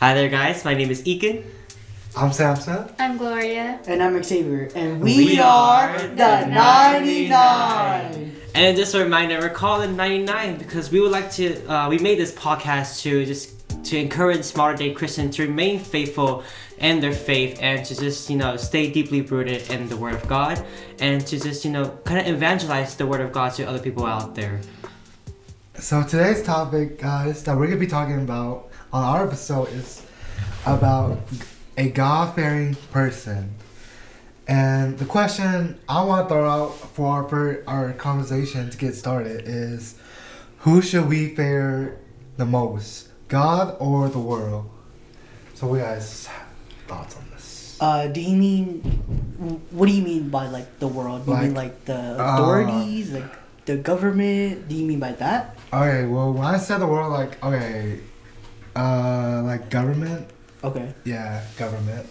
Hi there, guys. My name is Ekin. I'm Samson. I'm Gloria. And I'm Xavier. And we are the 99. And just a reminder, we're called the 99 because we would like to, we made this podcast to encourage modern day Christians to remain faithful in their faith and to just, stay deeply rooted in the Word of God and to just, kind of evangelize the Word of God to other people out there. So today's topic, guys, that we're going to be talking about on our episode is about a God-fearing person. And the question I want to throw out for our conversation to get started is, who should we fear the most, God or the world? So what guys' thoughts on this? What do you mean by like the world? Do you mean like the authorities, like the government? Do you mean by that? Okay, well when I said the world, like government. Okay. Yeah, government.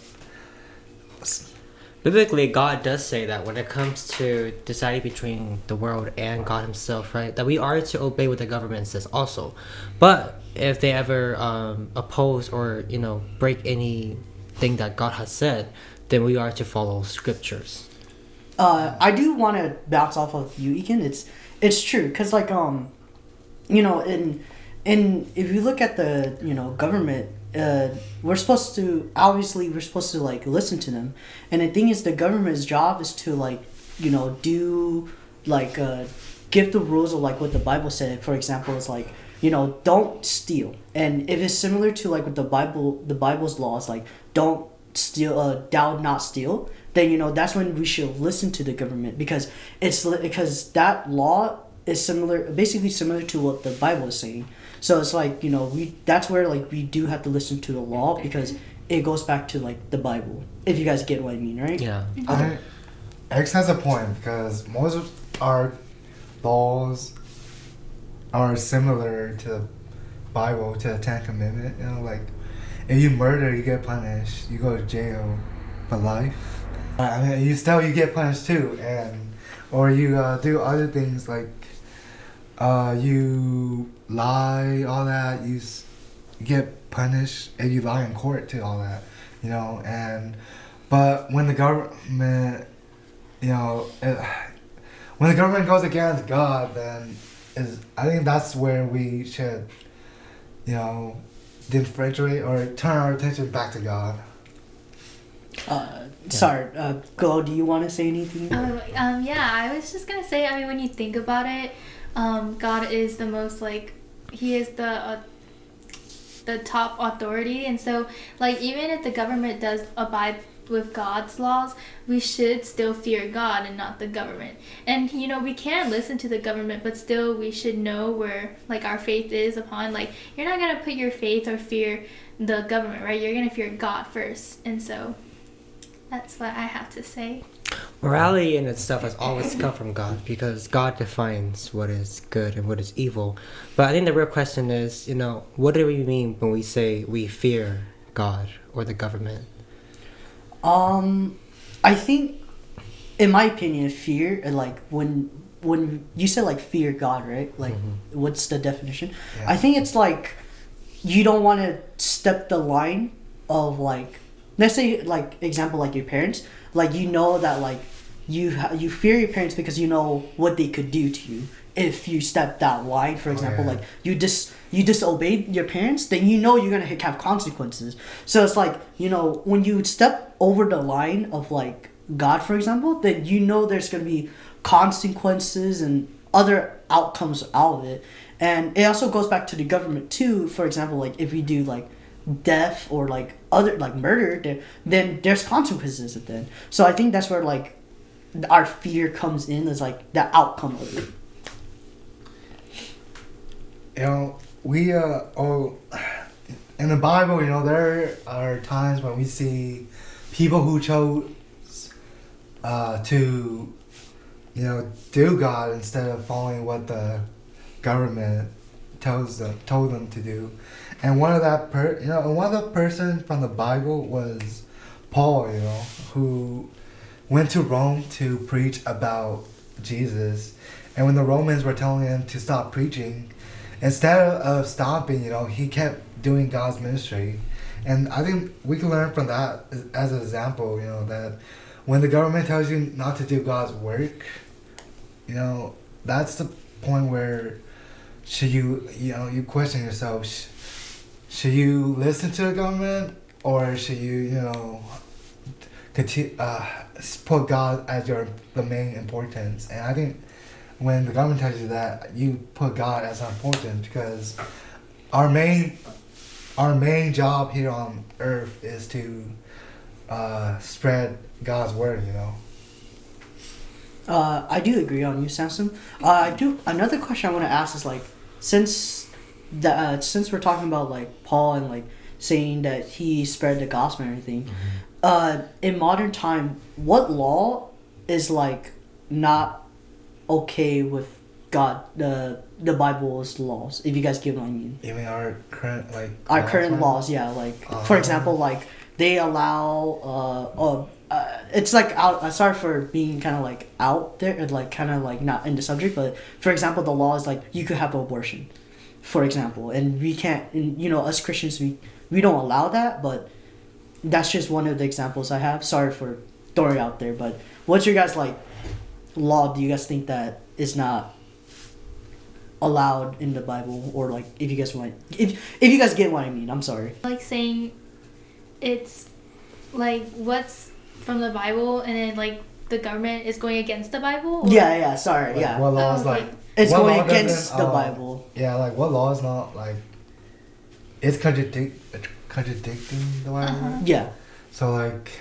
Biblically, God does say that when it comes to deciding between the world and God himself, right? That we are to obey what the government says also. But if they ever oppose or, break anything that God has said, then we are to follow scriptures. I do want to bounce off of you, Ekin. It's true, because like in if you look at the government, we're supposed to like listen to them, and the thing is the government's job is to do give the rules of like what the Bible said. For example, it's like don't steal, and if it's similar to like what the Bible's laws, like don't steal, thou not steal, then that's when we should listen to the government, because that law is basically similar to what the Bible is saying. So it's like that's where like we do have to listen to the law, because it goes back to like the Bible. If you guys get what I mean, right? Yeah. Okay. X has a point, because most of our laws are similar to the Bible, to the Ten Commandments. Like if you murder, you get punished. You go to jail for life. I mean, you steal, you get punished too, or you do other things like you lie, all that. You get punished if you lie in court too, all that. But when the government, when the government goes against God, then I think that's where we should, differentiate or turn our attention back to God. Sorry, Glo, do you want to say anything? Yeah, I was just gonna say, when you think about it, God is the most he is the top authority, and so even if the government does abide with God's laws, we should still fear God and not the government. And we can listen to the government, but still we should know where our faith is upon. You're not gonna put your faith or fear the government, right? You're gonna fear God first, and so that's what I have to say. Morality in itself has always come from God, because God defines what is good and what is evil. But I think the real question is, what do we mean when we say we fear God or the government? I think, in my opinion, fear, when you say fear God, right? What's the definition? Yeah. I think it's you don't want to step the line of let's say example your parents, that you fear your parents because you know what they could do to you if you step that line. For example, you disobeyed your parents, then you're gonna have consequences. So it's when you step over the line of God, for example, then there's gonna be consequences and other outcomes out of it. And it also goes back to the government too. For example, if we do death or other murder, then there's consequences then. So I think that's where our fear comes in, as the outcome of it. We in the Bible, there are times when we see people who chose to do God instead of following what the government told them to do. And one of the person from the Bible was Paul, who went to Rome to preach about Jesus. And when the Romans were telling him to stop preaching, instead of stopping, he kept doing God's ministry. And I think we can learn from that as an example, you know, that when the government tells you not to do God's work, you know, that's the point where should you question yourself, should you listen to the government, or should you continue, put God as the main importance? And I think when the government tells you that, you put God as important, because our main job here on earth is to spread God's word, you know. I do agree on you, Samson. Another question I want to ask is like, since we're talking about like Paul and like saying that he spread the gospel and everything, in modern time, what law is like not okay with God, the Bible's laws? If you guys get what I mean. You mean our current laws, yeah. Like for example, like they allow it's like out. Sorry for being kind of like out there and like kind of like not in the subject, but for example, the law is like you could have abortion, for example, and we can't. And, us Christians, we don't allow that, but that's just one of the examples I have. Sorry for throwing it out there, but what's your guys like law? Do you guys think that is not allowed in the Bible, or like if you guys get what I mean? I'm sorry. Like saying it's like what's from the Bible, and then like the government is going against the Bible? Or? Yeah, sorry, like, yeah. What law is like... It's going against the Bible. Yeah, like what law is not like... It's contradicting the Bible? Yeah. So like...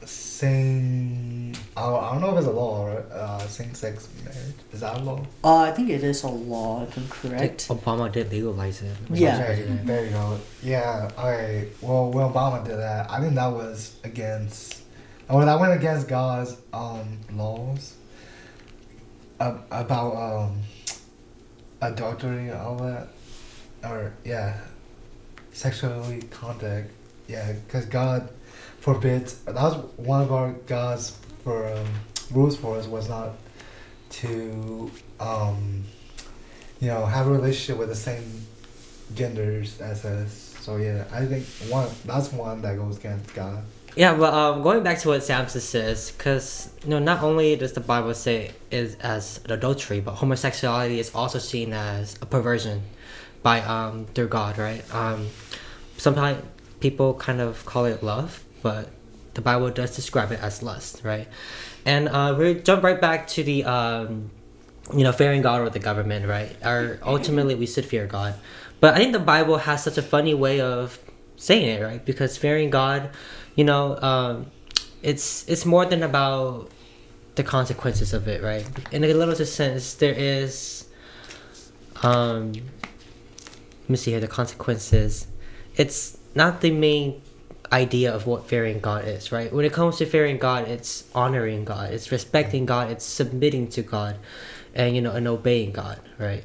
Saying... I don't know if it's a law, right? Same-sex marriage. Is that a law? I think it is a law, if I'm correct. Obama did legalize it. Yeah. There you go. Yeah, okay. Well, when Obama did that, I think that was against... Or that went against God's laws about adultery and all that. Or, yeah, sexually contact. Yeah, because God forbids... That was one of our God's rules for us, was not to have a relationship with the same genders as us. So yeah, I think that's one that goes against God. Yeah, but going back to what Samson says, because not only does the Bible say it as adultery, but homosexuality is also seen as a perversion by their God, right? Sometimes people kind of call it love, but the Bible does describe it as lust, right? And we jump right back to the fearing God or the government, right? Ultimately we should fear God, but I think the Bible has such a funny way of saying it, right? Because fearing God, it's more than about the consequences of it, right? In a little sense, there is let me see here, the consequences. It's not the main idea of what fearing God is, right? When it comes to fearing God, it's honoring God, it's respecting God, it's submitting to God, and and obeying God, right?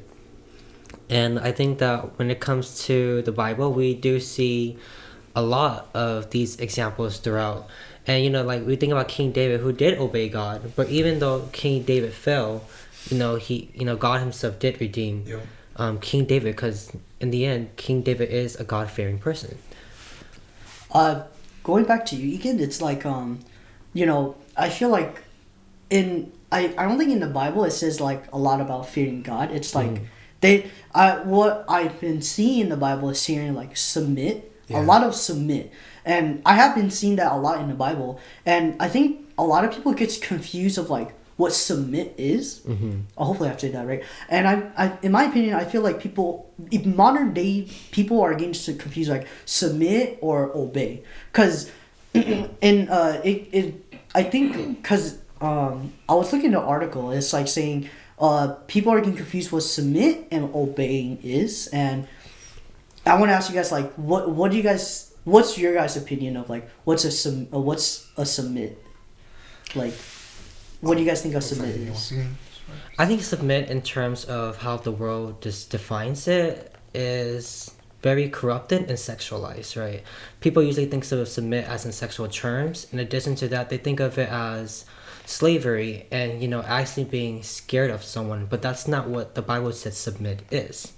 And I think that when it comes to the Bible, we do see a lot of these examples throughout. And like we think about King David, who did obey God, but even though King David fell, he God himself did redeem King David, because in the end King David is a God-fearing person. Going back to you, Egan, it's like I feel like I don't think in the Bible it says like a lot about fearing God. It's like what I've been seeing in the Bible is hearing like submit, a lot of submit, and I have been seeing that a lot in the Bible, and I think a lot of people get confused of like what submit is. Hopefully I have to say that right. And I in my opinion, I feel like modern day people are getting confused like submit or obey, because I think because I was looking at an article, it's like saying people are getting confused what submit and obeying is, and I want to ask you guys like what's your guys' opinion of like what's a submit, like what do you guys think of submit is? I think submit, in terms of how the world just defines it, is very corrupted and sexualized, right? People usually think of submit as in sexual terms. In addition to that, they think of it as slavery and actually being scared of someone, but that's not what the Bible says submit is.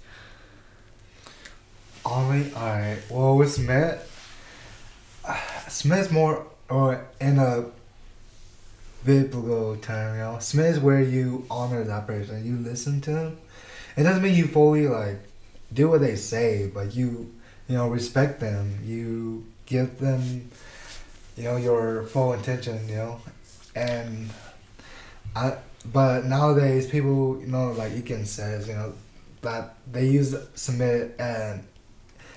Only, alright. Well, with Smith's more, or in a biblical term, you know, Smith is where you honor that person. You listen to them. It doesn't mean you fully, like, do what they say, but you respect them. You give them, your full attention, and but nowadays people, like Ekin says, that they use submit and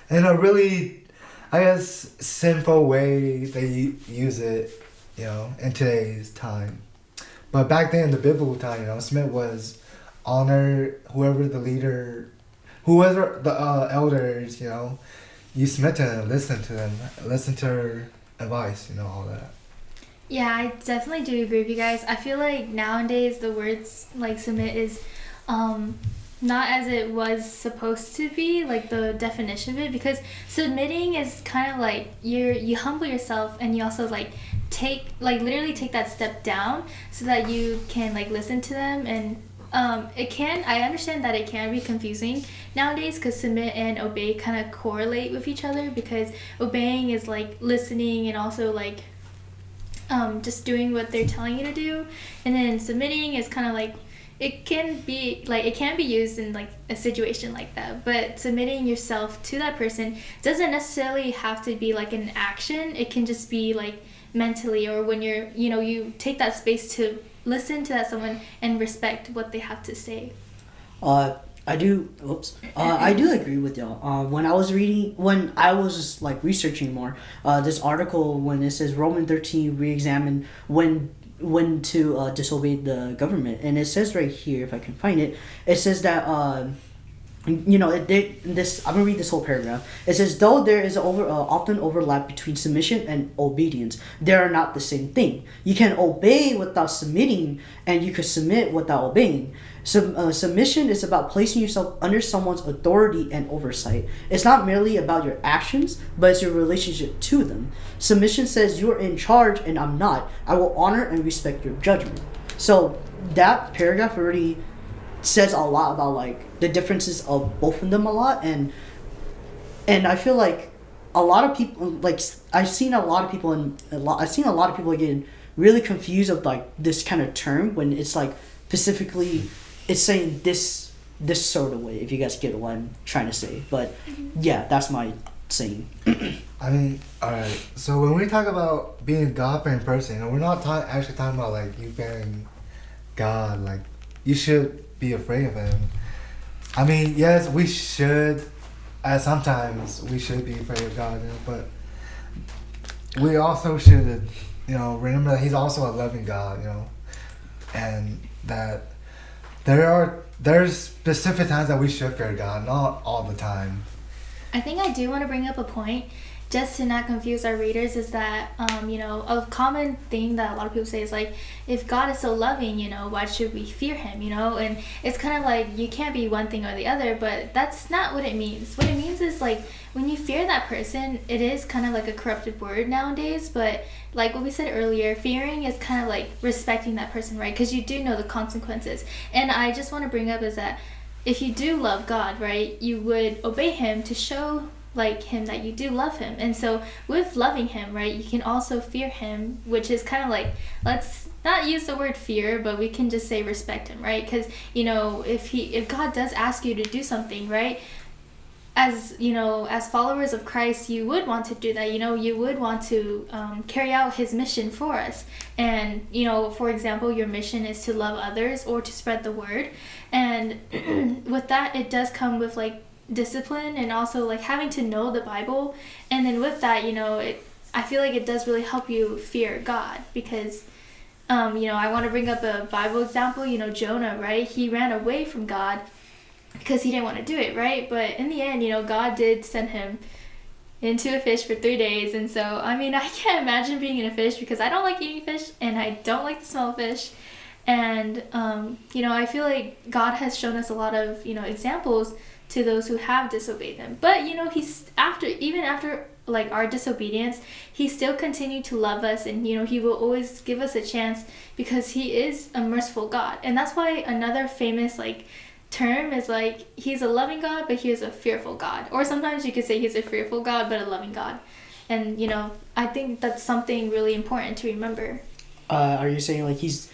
in a really, I guess, sinful way they use it, in today's time. But back then, in the biblical time, submit was honor whoever the leader, whoever the elders, you submit to them, listen to them, listen to their advice, all that. Yeah, I definitely do agree with you guys. I feel like nowadays the words like submit is not as it was supposed to be, like the definition of it, because submitting is kind of like you humble yourself and you also like literally take that step down so that you can like listen to them. And I understand that it can be confusing nowadays because submit and obey kind of correlate with each other, because obeying is like listening and also like just doing what they're telling you to do, and then submitting is kind of like it can be used in like a situation like that, but submitting yourself to that person doesn't necessarily have to be like an action. It can just be like mentally, or when you're you take that space to listen to that someone and respect what they have to say. I do agree with y'all. When I was just like researching more, this article, when it says Roman 13 re-examine when to disobey the government, and it says right here, if I can find it, it says that I'm gonna read this whole paragraph. It says, though there is often overlap between submission and obedience, they are not the same thing. You can obey without submitting, and you can submit without obeying. Submission is about placing yourself under someone's authority and oversight. It's not merely about your actions, but it's your relationship to them. Submission says, you're in charge and I'm not. I will honor and respect your judgment. So that paragraph already says a lot about like the differences of both of them a lot, and I feel like a lot of people, like I've seen a lot of people getting really confused of like this kind of term when it's like specifically it's saying this sort of way, if you guys get what I'm trying to say. But yeah, that's my saying. I mean, alright, so when we talk about being a God-fearing person, we're not actually talking about like you fearing God, like you should be afraid of him. I mean, yes, we should, sometimes we should be afraid of God, but we also should, remember that he's also a loving God, and that there's specific times that we should fear God, not all the time. I think I do want to bring up a point, just to not confuse our readers, is that, a common thing that a lot of people say is like, if God is so loving, why should we fear him, And it's kind of like, you can't be one thing or the other, but that's not what it means. What it means is like, when you fear that person, it is kind of like a corrupted word nowadays, but like what we said earlier, fearing is kind of like respecting that person, right? Because you do know the consequences. And I just want to bring up is that if you do love God, right, you would obey him to show like him that you do love him. And so with loving him, right, you can also fear him, which is kind of like, let's not use the word fear, but we can just say respect him, right? Because if God does ask you to do something, right, as followers of Christ, you would want to do that. You would want to carry out his mission for us. And for example, your mission is to love others or to spread the word, and with that it does come with like discipline and also like having to know the Bible. And then with that, I feel like it does really help you fear God, because I want to bring up a Bible example. Jonah, right, he ran away from God because he didn't want to do it, right? But in the end, God did send him into a fish for 3 days. And so I mean, I can't imagine being in a fish, because I don't like eating fish and I don't like the smell of fish. And I feel like God has shown us a lot of examples to those who have disobeyed him. But he's even after like our disobedience, he still continued to love us, and he will always give us a chance, because he is a merciful God. And that's why another famous like term is like he's a loving God, but he is a fearful God. Or sometimes you could say he's a fearful God, but a loving God. And, you know, I think that's something really important to remember. Are you saying like he's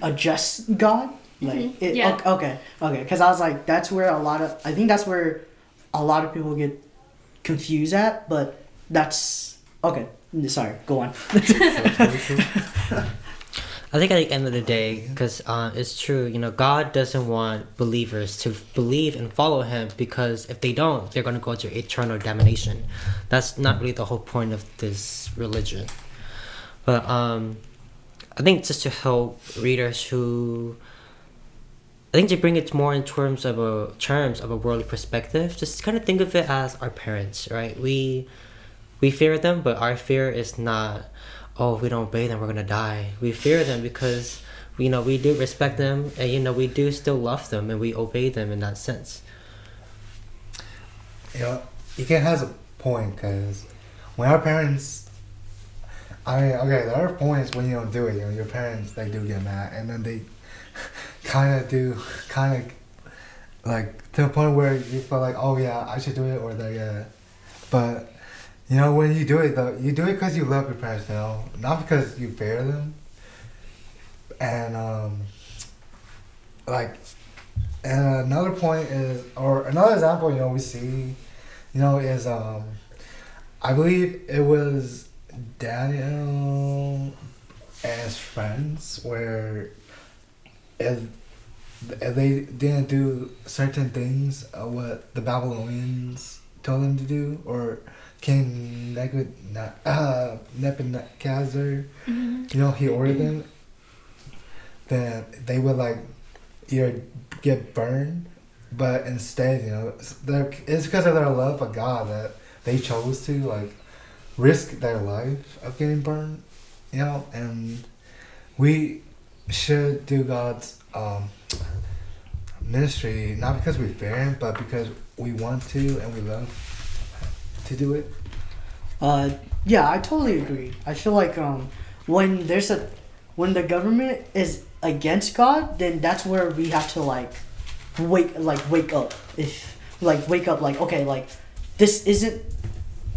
a just God? Like Yeah. Okay. Because I was like, that's where I think that's where a lot of people get confused at. But that's okay. Sorry, go on. I think at the end of the day, because it's true, you know, God doesn't want believers to believe and follow Him, because if they don't, they're going to go to eternal damnation. That's not really the whole point of this religion. But I think just to help readers who, I think to bring it more in terms of a worldly perspective, just kind of think of it as our parents, right? We fear them, but our fear is not, oh, if we don't obey them, we're gonna die. We fear them because, you know, we do respect them, and, you know, we do still love them, and we obey them in that sense. You know, Ike has a point, because when our parents, I mean, okay, there are points when you don't do it. You know, your parents, they do get mad, and then they kind of like to the point where you feel like, oh yeah, I should do it, or they but you know, when you do it though, you do it because you love your parents, you know, not because you fear them. And and another point is, or another example, you know, we see, you know, is I believe it was Daniel and his friends, where if they didn't do certain things, what the Babylonians told them to do, or King Nebuchadnezzar, you know, he ordered them, then they would like either get burned, but instead, you know, it's because of their love of God that they chose to like risk their life of getting burned, you know. And we should do God's ministry not because we fear Him, but because we want to and we love to do it. Yeah, I totally agree. I feel like when the government is against God, then that's where we have to wake up. Wake up, okay, like this isn't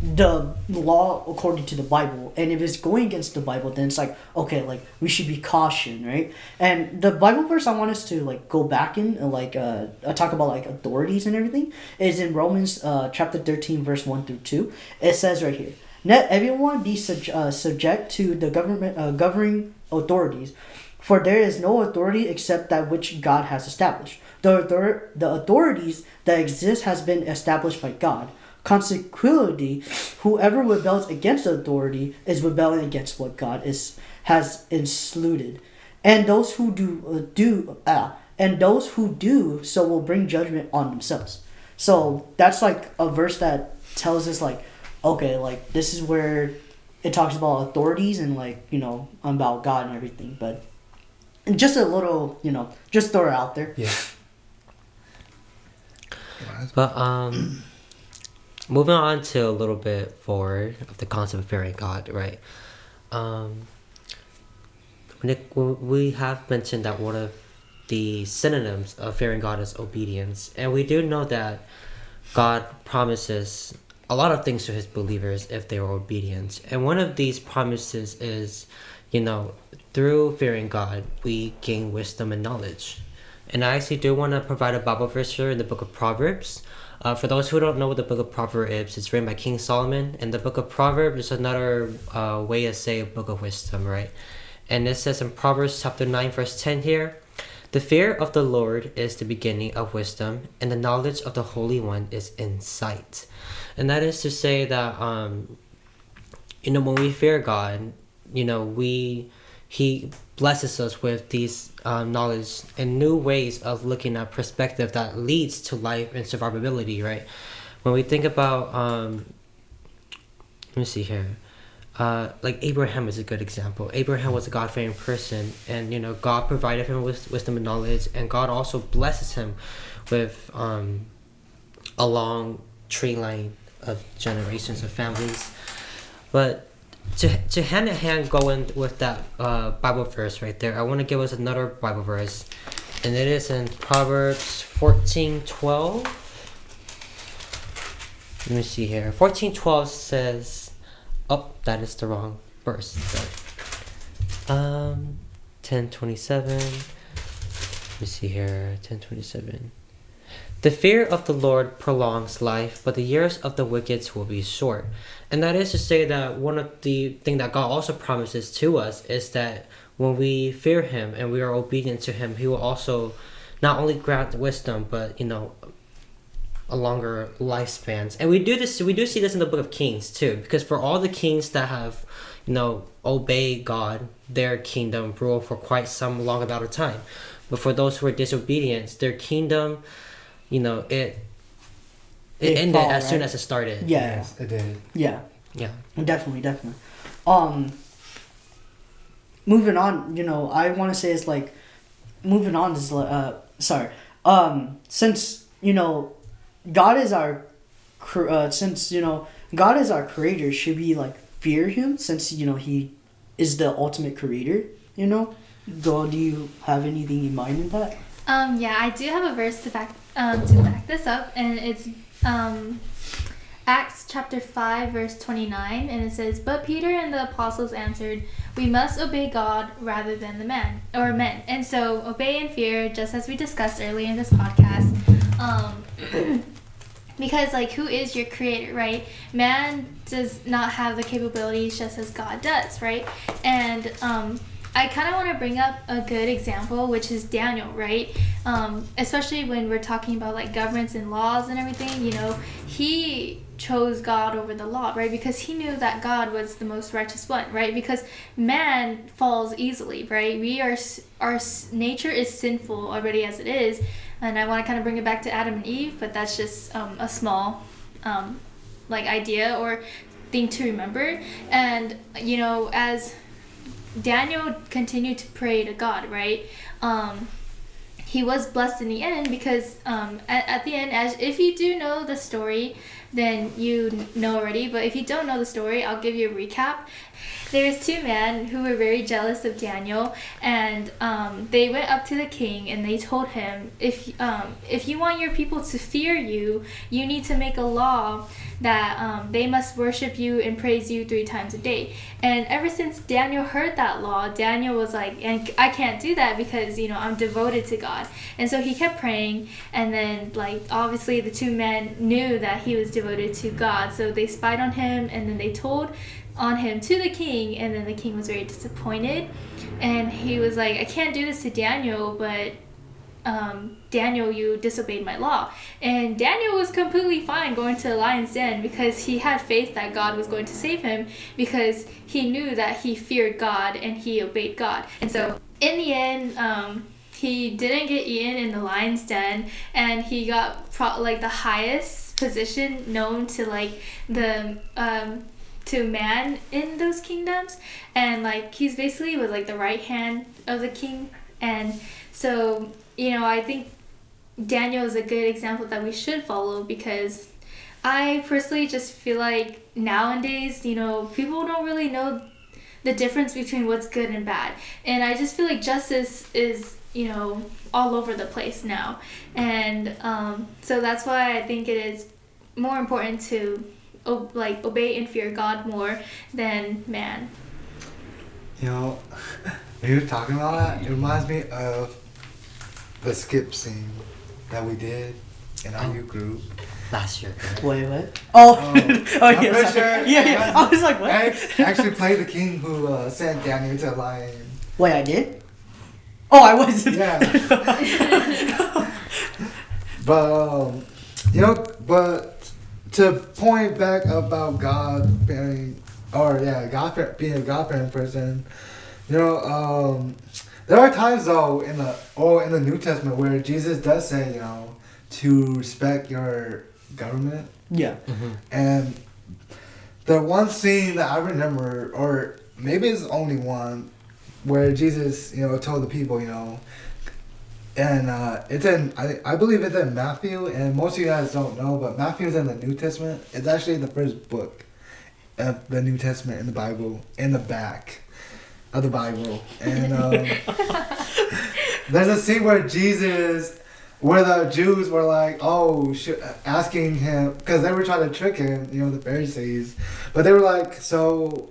the law according to the Bible, and if it's going against the Bible, then it's like, okay, like we should be cautioned, right? And the Bible verse I want us to like go back in talk about like authorities and everything is in Romans chapter 13 verse 1 through 2. It says right here, let everyone be subject to the governing authorities, for there is no authority except that which God has established. The authorities that exist has been established by God. Consequently, whoever rebels against the authority is rebelling against what God has instituted, and those who do so will bring judgment on themselves. So that's like a verse that tells us like, okay, like this is where it talks about authorities and like, you know, about God and everything. But just a little, you know, just throw it out there. Yeah. But moving on to a little bit forward of the concept of fearing God, right? We have mentioned that one of the synonyms of fearing God is obedience, and we do know that God promises a lot of things to His believers if they are obedient. And one of these promises is, you know, through fearing God, we gain wisdom and knowledge. And I actually do want to provide a Bible verse here in the book of Proverbs. For those who don't know what the book of Proverbs is, it's written by King Solomon. And the book of Proverbs is another way to say a book of wisdom, right? And it says in Proverbs chapter 9, verse 10 here, the fear of the Lord is the beginning of wisdom, and the knowledge of the Holy One is insight. And that is to say that, you know, when we fear God, you know, He blesses us with these knowledge and new ways of looking at perspective that leads to life and survivability, right? When we think about, let me see here, like Abraham is a good example. Abraham was a God-fearing person, and, you know, God provided him with wisdom and knowledge, and God also blesses him with a long tree line of generations of families. But to hand in hand going with that Bible verse right there, I want to give us another Bible verse, And it is in Proverbs 14:12. Let me see here. 14:12 says, oh, that is the wrong verse. 10:27. Let me see here. 10:27. The fear of the Lord prolongs life, but the years of the wicked will be short. And that is to say that one of the things that God also promises to us is that when we fear Him and we are obedient to Him, He will also not only grant wisdom, but a longer lifespans. And we do see this in the book of Kings too, because for all the kings that have obeyed God, their kingdom ruled for quite some long amount of time. But for those who are disobedient, their kingdom, it ended as soon as it started. Yeah. Yes, it did. Yeah. Yeah. Definitely. Moving on, I want to say is like, moving on is since God is our God is our creator, should we like fear Him since He is the ultimate creator? Do you have anything in mind in that? Yeah, I do have a verse to back this up, and it's Acts chapter 5 verse 29, and it says, "But Peter and the apostles answered, 'We must obey God rather than the men.'" And so obey and fear, just as we discussed earlier in this podcast. Because who is your creator, right? Man does not have the capabilities just as God does, right? And I kind of want to bring up a good example, which is Daniel, right? Especially when we're talking about governments and laws and everything, he chose God over the law, right? Because he knew that God was the most righteous one, right? Because man falls easily, right? Our nature is sinful already as it is. And I want to kind of bring it back to Adam and Eve, but that's just a small idea or thing to remember. And as Daniel continued to pray to God, right? He was blessed in the end because at the end, as if you do know the story, then you know already. But if you don't know the story, I'll give you a recap. There's two men who were very jealous of Daniel, and they went up to the king and they told him, if you want your people to fear you, you need to make a law that they must worship you and praise you 3 times a day. And ever since Daniel heard that law, Daniel was like, and I can't do that because I'm devoted to God. And so he kept praying, and then obviously the two men knew that he was devoted to God, so they spied on him, and then they told on him to the king, and then the king was very disappointed, and he was like, I can't do this to Daniel, but Daniel, you disobeyed my law. And Daniel was completely fine going to the lion's den because he had faith that God was going to save him, because he knew that he feared God and he obeyed God. And so in the end, he didn't get eaten in the lion's den, and he got the highest position known to to man in those kingdoms, and he's basically was the right hand of the king. And so I think Daniel is a good example that we should follow, because I personally just feel like nowadays people don't really know the difference between what's good and bad, and I just feel like justice is all over the place now. And so that's why I think it is more important to obey and fear God more than man. When you're talking about that, it reminds me of the skip scene that we did in our youth group Last year. Wait, what? Oh, I'm yeah, pretty sorry. sure. Yeah. I was like, what? I actually played the king who sent Daniel to a lion. Wait, I did? Oh, I wasn't. Yeah. But to point back about God being being a God-fearing person, there are times though in the New Testament where Jesus does say, to respect your government. Yeah. Mm-hmm. And the one scene that I remember, or maybe it's the only one, where Jesus, told the people, and it's in, I believe it's in Matthew, and most of you guys don't know, but Matthew is in the New Testament. It's actually the first book of the New Testament in the Bible, in the back of the Bible. And there's a scene where where the Jews were like, asking him, because they were trying to trick him, the Pharisees. But they were like, so,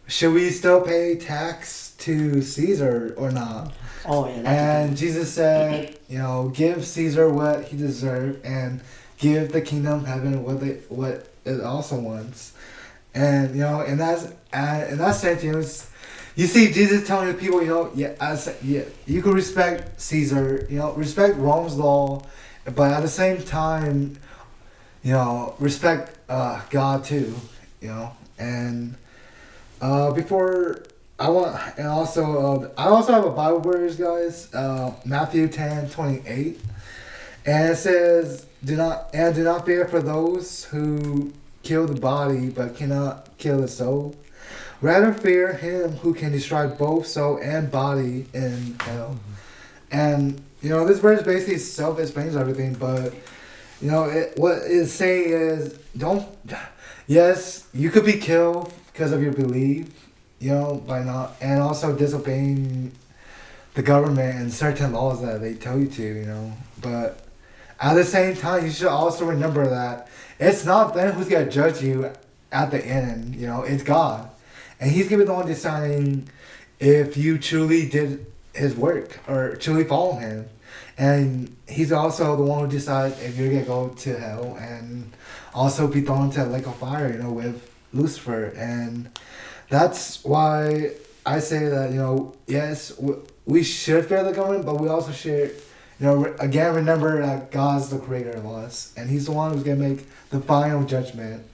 should we still pay tax to Caesar or not? Oh, yeah. And Jesus said, give Caesar what he deserved and give the kingdom of heaven what it also wants. And, in that sense, you see Jesus telling the people, you can respect Caesar, respect Rome's law, but at the same time, respect God too, and before I also have a Bible verse, guys, Matthew 10:28, and it says, do not fear for those who kill the body but cannot kill the soul. Rather fear him who can destroy both soul and body in hell. And, this verse basically self-explains everything, but, what it's saying is, yes, you could be killed because of your belief, by not, and also disobeying the government and certain laws that they tell you to, but at the same time, you should also remember that it's not them who's going to judge you at the end, it's God. And he's going to be the one deciding if you truly did his work or truly follow him. And he's also the one who decides if you're going to go to hell and also be thrown into a lake of fire, with Lucifer. And that's why I say that, yes, we should fear the government, but we also should, again, remember that God's the creator of us. And he's the one who's going to make the final judgment,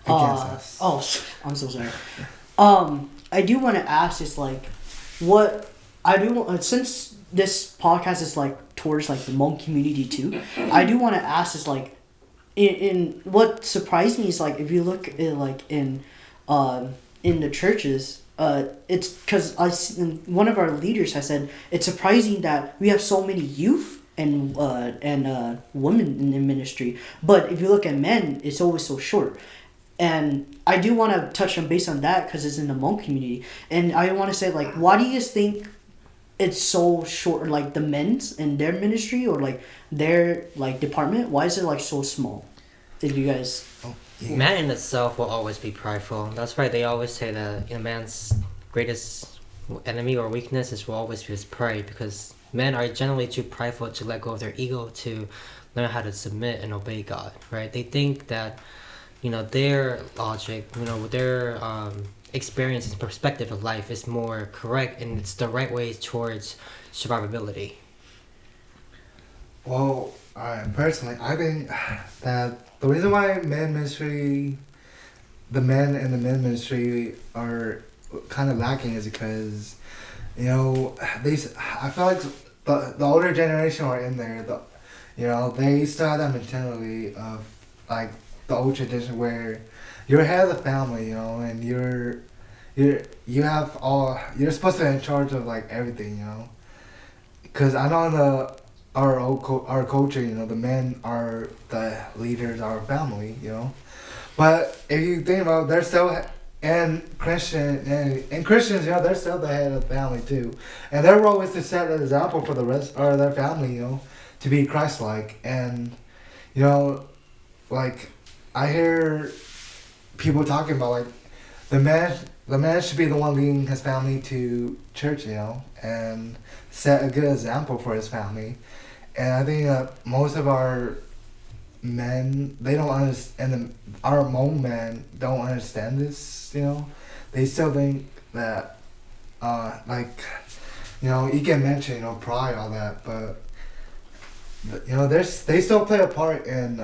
against us. Oh, I'm so sorry. I do want to ask is since this podcast is towards the Hmong community too, I do want to ask is in what surprised me is if you look at in the churches, it's because one of our leaders has said it's surprising that we have so many youth and women in the ministry, but if you look at men, it's always so short. And I do want to touch on based on that because it's in the Hmong community, and I want to say why do you guys think it's so short, the men's in their ministry or their department? Why is it so small? If you guys, Man in itself will always be prideful. That's why they always say that a man's greatest enemy or weakness will always be his pride, because men are generally too prideful to let go of their ego to learn how to submit and obey God. Right? They think that their logic, their experience and perspective of life is more correct and it's the right way towards survivability. Well, personally, I think that the reason why the men in the men ministry are kind of lacking is because, I feel like the older generation are in there, they still have that mentality of the old tradition where you're head of the family, and you're supposed to be in charge of everything, because I know in our culture, the men are the leaders of our family, but if you think about it, they're still and Christians, they're still the head of the family too, and their role is to set an example for the rest of their family, to be Christ-like. And I hear people talking about the man should be the one leading his family to church, and set a good example for his family. And I think that most of our men, they don't understand, and our Hmong men don't understand this, They still think that, you can mention, pride, all that, but, they still play a part in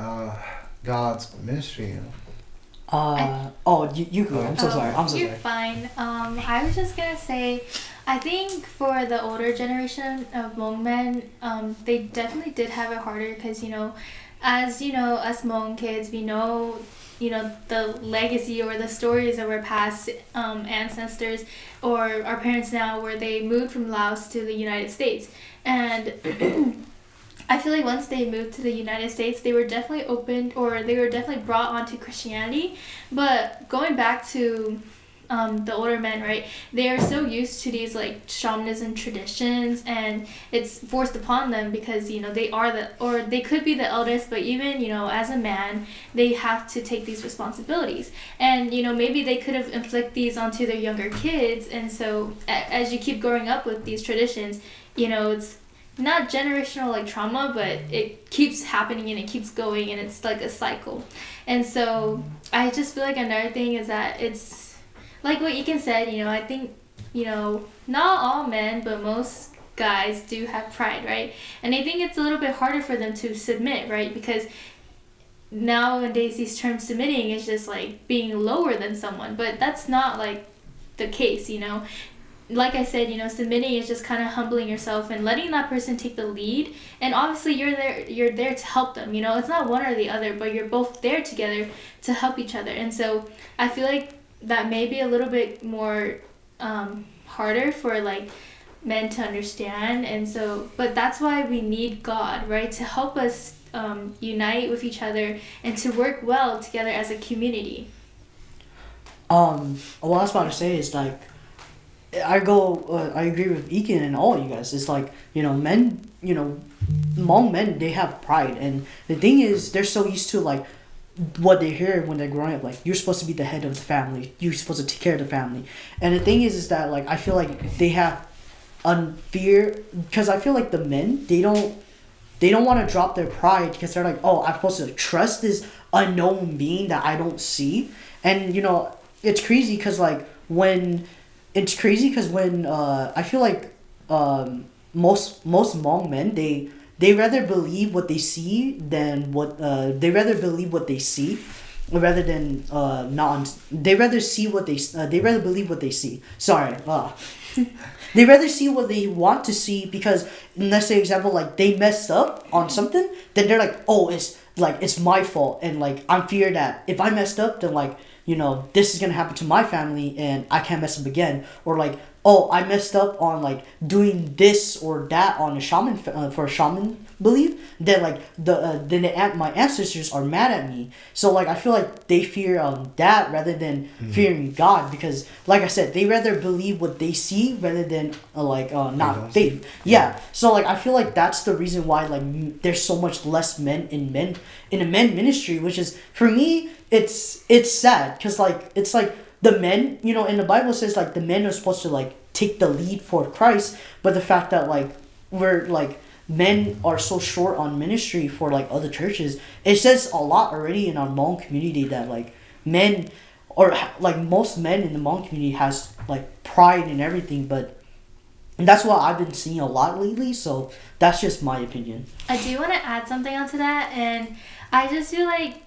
God's ministry, you go. I'm so sorry. You're fine. I was just gonna say, I think for the older generation of Hmong men, they definitely did have it harder because, as us Hmong kids, we know, the legacy or the stories of our past ancestors or our parents now, where they moved from Laos to the United States. And I feel like once they moved to the United States, they were definitely opened, or they were definitely brought onto Christianity. But going back to the older men, right? They are so used to these like shamanism traditions, and it's forced upon them because they are or they could be the eldest, but even as a man, they have to take these responsibilities, and maybe they could have inflict these onto their younger kids, and so as you keep growing up with these traditions, it's not generational like trauma, but it keeps happening and it keeps going, and it's like a cycle. And so I just feel like another thing is that it's like what Ekin said, I think, not all men, but most guys do have pride, right? And I think it's a little bit harder for them to submit, right? Because nowadays these terms submitting is just like being lower than someone, but that's not like the case, Like I said, submitting is just kind of humbling yourself and letting that person take the lead. And obviously you're there to help them, it's not one or the other, but you're both there together to help each other. And so I feel like that may be a little bit more harder for like men to understand. And so, but that's why we need God, right? To help us unite with each other and to work well together as a community. What I was about to say is like, I agree with Ekin and all you guys. It's like, men, Hmong men, they have pride. And the thing is, they're so used to like what they hear when they're growing up. Like, you're supposed to be the head of the family. You're supposed to take care of the family. And the thing is that like, I feel like they have fear, because I feel like the men, they don't want to drop their pride because they're like, oh, I'm supposed to trust this unknown being that I don't see. And, it's crazy because like when I feel like most Hmong men, they rather believe what they see than what they rather believe what they see rather than they rather see what they rather believe what they see. Sorry. They rather see what they want to see, because let's say example, like they messed up on something, then they're like, oh, it's my fault, and like I'm fear that if I messed up, then like this is gonna happen to my family and I can't mess up again. Or like, oh, I messed up on like doing this or that on a shaman for a shaman belief, then like my ancestors are mad at me. So like I feel like they fear that rather than fearing God, because like I said, they rather believe what they see rather than not faith. Yeah. So like I feel like that's the reason why like there's so much less men in a men ministry, which is, for me, it's sad, because like it's like the men, in the Bible says like the men are supposed to like take the lead for Christ, but the fact that like we're like men are so short on ministry for like other churches, it says a lot already in our Hmong community that like men, or like most men in the Hmong community has like pride and everything, but that's what I've been seeing a lot lately. So that's just my opinion. I do want to add something onto that, and I just feel like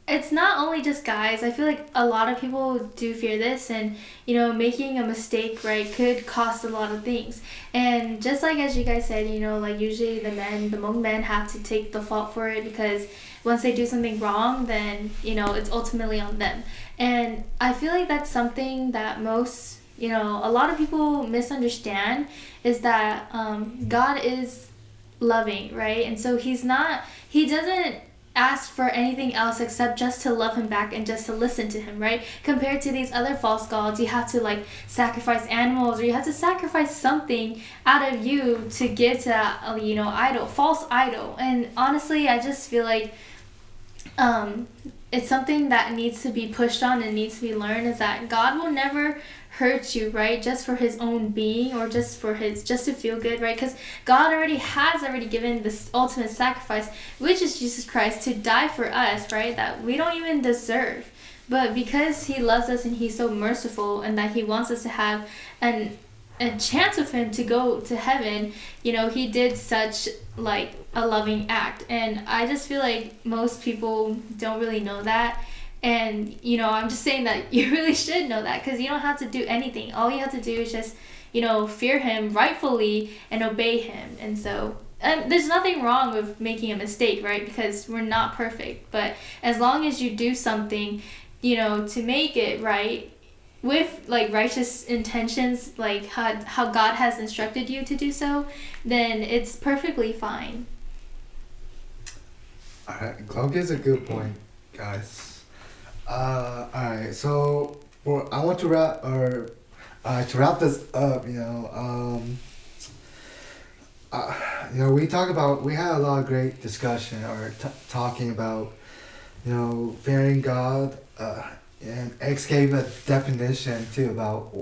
it's not only just guys. I feel like a lot of people do fear this, and making a mistake, right, could cost a lot of things. And just like as you guys said, like usually the Hmong men have to take the fault for it, because once they do something wrong, then it's ultimately on them. And I feel like that's something that most a lot of people misunderstand, is that God is loving, right? And so he doesn't ask for anything else except just to love him back and just to listen to him, right? Compared to these other false gods, you have to like sacrifice animals, or you have to sacrifice something out of you to give to that false idol. And honestly, I just feel like it's something that needs to be pushed on and needs to be learned, is that God will never hurt you, right, just for his own being, or just to feel good, right? Because God has given this ultimate sacrifice, which is Jesus Christ, to die for us, right, that we don't even deserve. But because he loves us and he's so merciful, and that he wants us to have a chance with him to go to heaven, he did such like a loving act. And I just feel like most people don't really know that. And I'm just saying that you really should know that, because you don't have to do anything. All you have to do is just fear him rightfully and obey him. And so there's nothing wrong with making a mistake, right? Because we're not perfect. But as long as you do something to make it right with like righteous intentions, like how God has instructed you to do so, then it's perfectly fine. Alright, Chloe is a good point, guys. Alright, so Well, I want to wrap this up. We had a lot of great discussion or talking about, fearing God, and X gave a definition too about,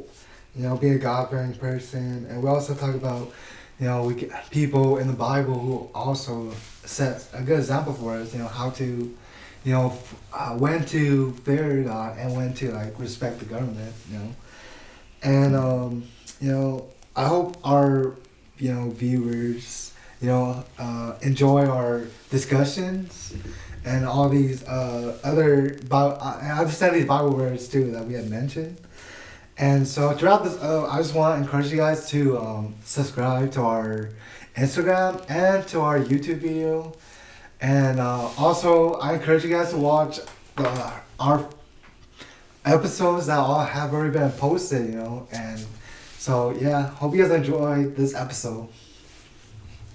being a God-fearing person, and we also talk about, people in the Bible who also set a good example for us, how to, when to fear God and when to like respect the government, and I hope our viewers enjoy our discussions and all these other I understand these Bible words too that we had mentioned. And so throughout this, I just want to encourage you guys to subscribe to our Instagram and to our YouTube video. And also, I encourage you guys to watch our episodes that all have already been posted, And so, yeah, hope you guys enjoy this episode.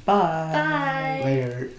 Bye. Bye. Later.